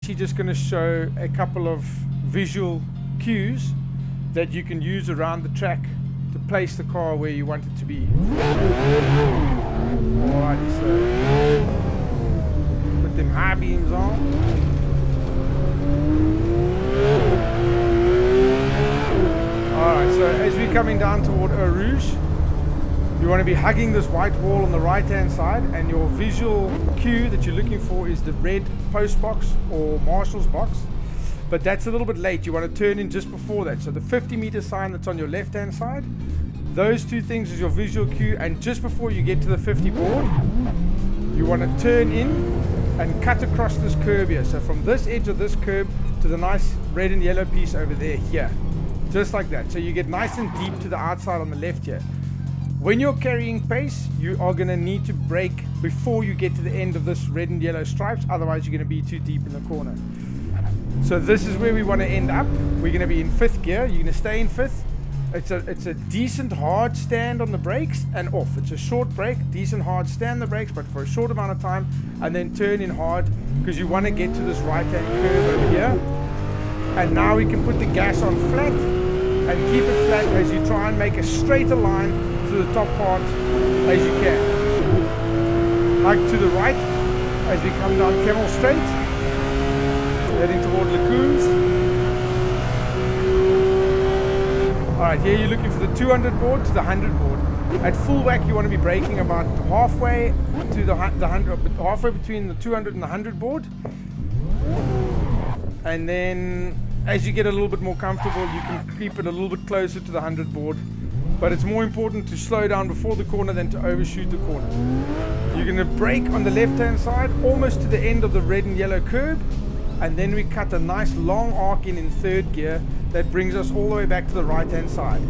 actually just going to show a couple of visual cues that you can use around the track to place the car where you want it to be. Alrighty, so put them high beams on. Alright, so as we're coming down toward Eau Rouge, you want to be hugging this white wall on the right hand side, and your visual cue that you're looking for is the red post box or marshal's box. But that's a little bit late. You want to turn in just before that. So the 50-meter sign that's on your left hand side, those two things is your visual cue, and just before you get to the 50 board, you want to turn in and cut across this curb here. So from this edge of this curb to the nice red and yellow piece over there here. Just like that. So you get nice and deep to the outside on the left here. When you're carrying pace, you are going to need to brake before you get to the end of this red and yellow stripes, otherwise you're going to be too deep in the corner. So this is where we want to end up. We're going to be in 5th gear. You're going to stay in 5th. It's a decent hard stand on the brakes and off. It's a short brake, decent hard stand on the brakes, but for a short amount of time, and then turn in hard because you want to get to this right-hand curve over here. And now we can put the gas on flat and keep it flat as you try and make a straighter line to the top part as you can. Hug to the right as we come down Camel Straight, heading toward Lacoons. Alright, here you're looking for the 200 board to the 100 board. At full whack you want to be braking about halfway to the 100, halfway between the 200 and the 100 board. And then as you get a little bit more comfortable, you can creep it a little bit closer to the 100 board. But it's more important to slow down before the corner than to overshoot the corner. You're going to brake on the left hand side almost to the end of the red and yellow curb, and then we cut a nice long arc in 3rd gear that brings us all the way back to the right hand side.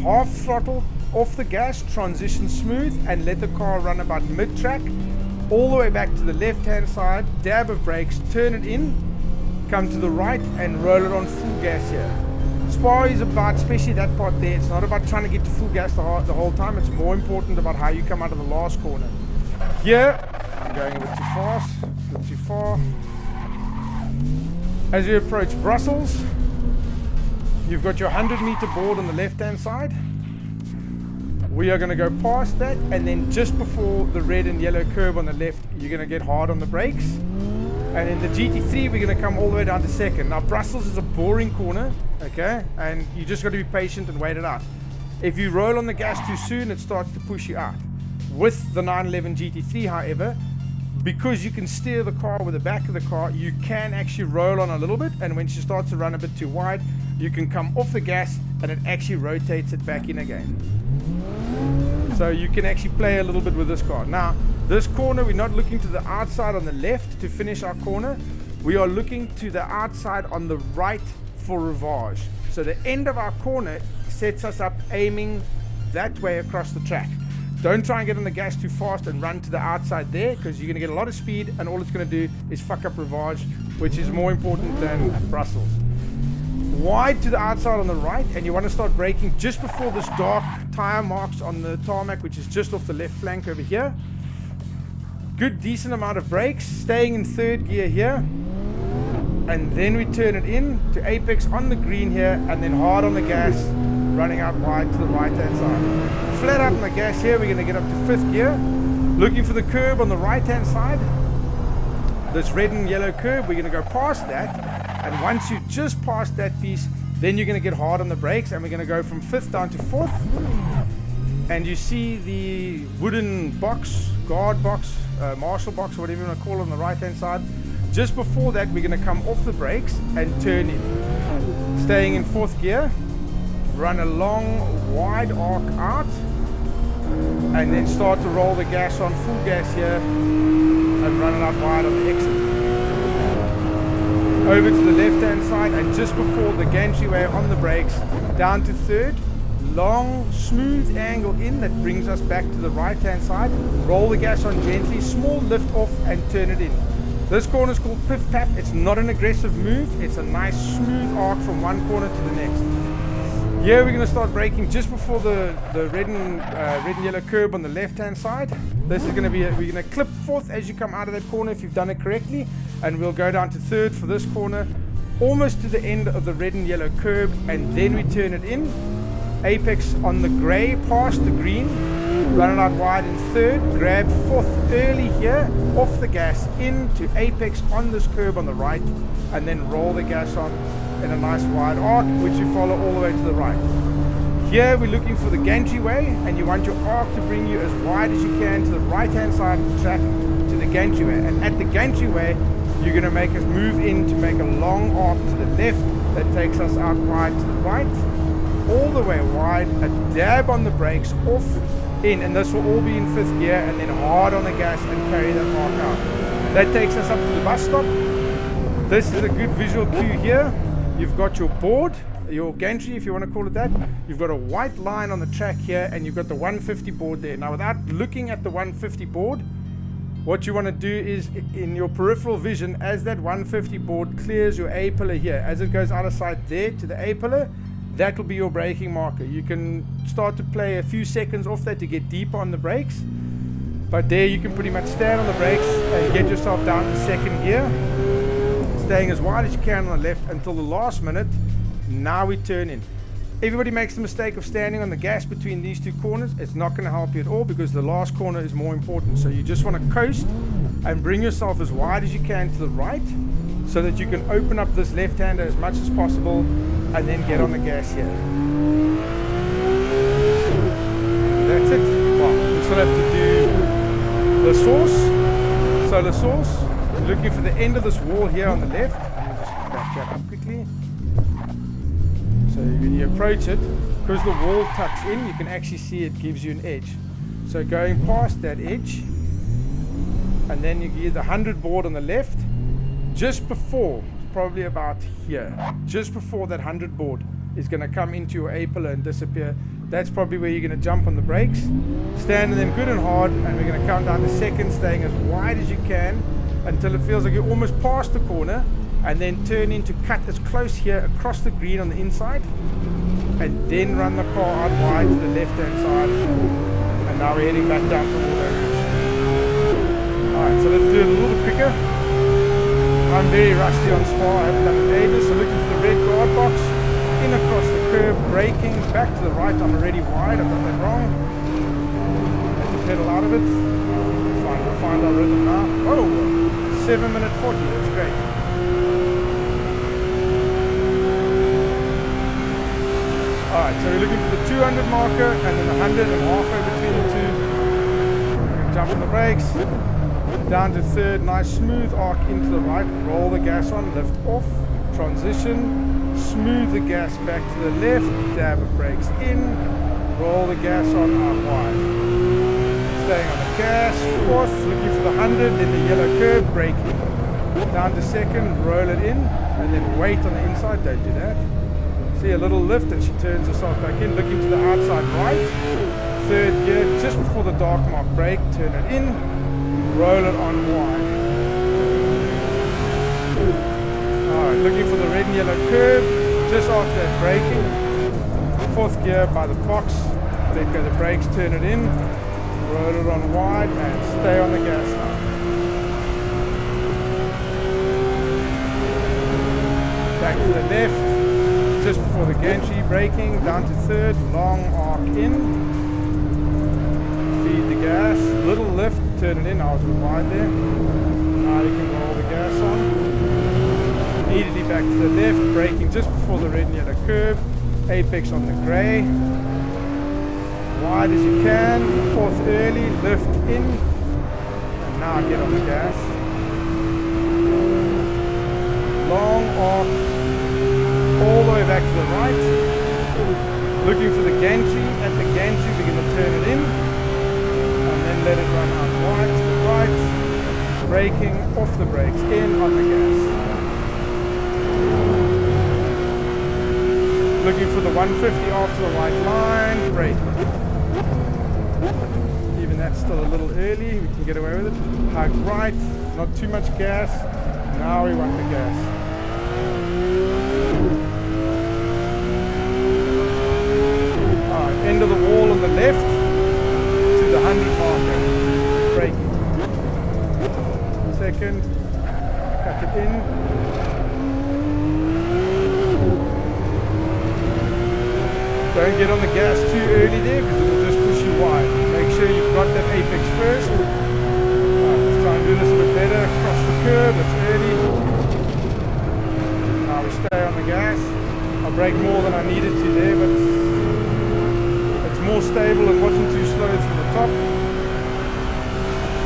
Half throttle, off the gas, transition smooth, and let the car run about mid-track all the way back to the left hand side, dab of brakes, turn it in, come to the right and roll it on full gas here. Spa is about, especially that part there, it's not about trying to get to full gas the whole time. It's more important about how you come out of the last corner. Here, I'm going a bit too fast, a bit too far. As you approach Brussels, you've got your 100-meter board on the left-hand side. We are going to go past that, and then just before the red and yellow curb on the left, you're going to get hard on the brakes. And in the GT3, we're going to come all the way down to 2nd. Now, Brussels is a boring corner, okay? And you just got to be patient and wait it out. If you roll on the gas too soon, it starts to push you out. With the 911 GT3, however, because you can steer the car with the back of the car, you can actually roll on a little bit, and when she starts to run a bit too wide, you can come off the gas and it actually rotates it back in again. So you can actually play a little bit with this car. Now, this corner, we're not looking to the outside on the left to finish our corner. We are looking to the outside on the right for Rivage. So the end of our corner sets us up aiming that way across the track. Don't try and get on the gas too fast and run to the outside there, because you're going to get a lot of speed, and all it's going to do is fuck up Rivage, which is more important than Brussels. Wide to the outside on the right, and you want to start braking just before this dark tire marks on the tarmac, which is just off the left flank over here. Good decent amount of brakes, staying in 3rd gear here, and then we turn it in to apex on the green here, and then hard on the gas, running out wide to the right hand side. Flat out on the gas here, we're going to get up to 5th gear, looking for the curb on the right hand side. This red and yellow curb, we're going to go past that, and once you just pass that piece, then you're going to get hard on the brakes, and we're going to go from 5th down to 4th. And you see the wooden box, guard box, marshal box, whatever you want to call it, on the right hand side. Just before that, we're going to come off the brakes and turn in. Staying in 4th gear, run a long wide arc out, and then start to roll the gas on full gas here and run it out wide on the exit. Over to the left hand side, and just before the gantryway on the brakes, down to 3rd, long smooth angle in that brings us back to the right hand side. Roll the gas on gently, small lift off and turn it in. This corner is called Piff Pap. It's not an aggressive move, it's a nice smooth arc from one corner to the next. Here we're going to start braking just before the red and yellow curb on the left hand side. This is going to be, we're going to clip fourth as you come out of that corner if you've done it correctly, and we'll go down to third for this corner, almost to the end of the red and yellow curb, and then we turn it in. Apex on the grey past the green, run it out wide in third, grab fourth early here, off the gas into apex on this curb on the right, and then roll the gas on in a nice wide arc, which you follow all the way to the right. Here we're looking for the gantry way, and you want your arc to bring you as wide as you can to the right hand side of the track to the gantry way. And at the gantry way, you're going to make us move in to make a long arc to the left that takes us out wide to the right, all the way wide, a dab on the brakes, off, in, and this will all be in fifth gear, and then hard on the gas and carry that arc out. That takes us up to the bus stop. This is a good visual cue here. You've got your board, your gantry if you want to call it that. You've got a white line on the track here, and you've got the 150 board there. Now without looking at the 150 board, what you want to do is in your peripheral vision, as that 150 board clears your A pillar here, as it goes out of sight there to the A pillar, that will be your braking marker. You can start to play a few seconds off that to get deeper on the brakes, but there you can pretty much stand on the brakes and get yourself down to second gear, staying as wide as you can on the left until the last minute. Now we turn in. Everybody makes the mistake of standing on the gas between these two corners. It's not going to help you at all, because the last corner is more important. So you just want to coast and bring yourself as wide as you can to the right, so that you can open up this left-hander as much as possible and then get on the gas here. That's it. Well, we still have to do the source. So the source, looking for the end of this wall here on the left. Let me just back that up quickly. So when you approach it, because the wall tucks in, you can actually see it gives you an edge. So going past that edge, and then you get the 100 board on the left, just before, probably about here, just before that 100 board is going to come into your A pillar and disappear. That's probably where you're going to jump on the brakes, stand in them good and hard, and we're going to count down to second, staying as wide as you can until it feels like you're almost past the corner, and then turn in to cut as close here across the green on the inside, and then run the car out wide to the left hand side. And now we're heading back down to Water. Alright, so let's do it a little bit quicker. I'm very rusty on Spa, I haven't done it in ages, so looking for the red guard box, in across the curb, braking, back to the right. I'm already wide, I've got that wrong. Have to pedal out of it. We'll find our rhythm now. Oh, 7:40, that's great. Alright, so we're looking for the 200 marker and then the 100 and halfway between the two. Jump on the brakes, down to third, nice smooth arc into the right, roll the gas on, lift off, transition, smooth the gas back to the left, dab of brakes in, roll the gas on out wide. Staying on the gas, fourth, looking for the 100, then the yellow curb, braking. Down to second, roll it in, and then wait on the inside, don't do that. See a little lift and she turns herself back in, looking to the outside right. Third gear, just before the dark mark brake, turn it in, roll it on wide. Alright, looking for the red and yellow curb, just after that braking. Fourth gear by the box, let go the brakes, turn it in, roll it on wide, and stay on the gas now. Back to the left. Just before the gantry, braking, down to third, long arc in, feed the gas, little lift, turn it in, I was wide there, now you can roll the gas on, immediately back to the left, braking just before the red and yellow curb, apex on the grey, wide as you can, fourth early, lift in, and now get on the gas, long arc, all the way back to the right, looking for the gantry. At the gantry we're going to turn it in and then let it run out wide to the right, braking, off the brakes, in on the gas, looking for the 150 after the white line, brake. Even that's still a little early, we can get away with it. Hug right, not too much gas, now we want the gas. Don't get on the gas too early there because it'll just push you wide. Make sure you've got that apex first. Alright, let's try and do this a bit better. Cross the curb, that's early. Now we stay on the gas. I brake more than I needed to there, but it's more stable. It wasn't too slow from the top.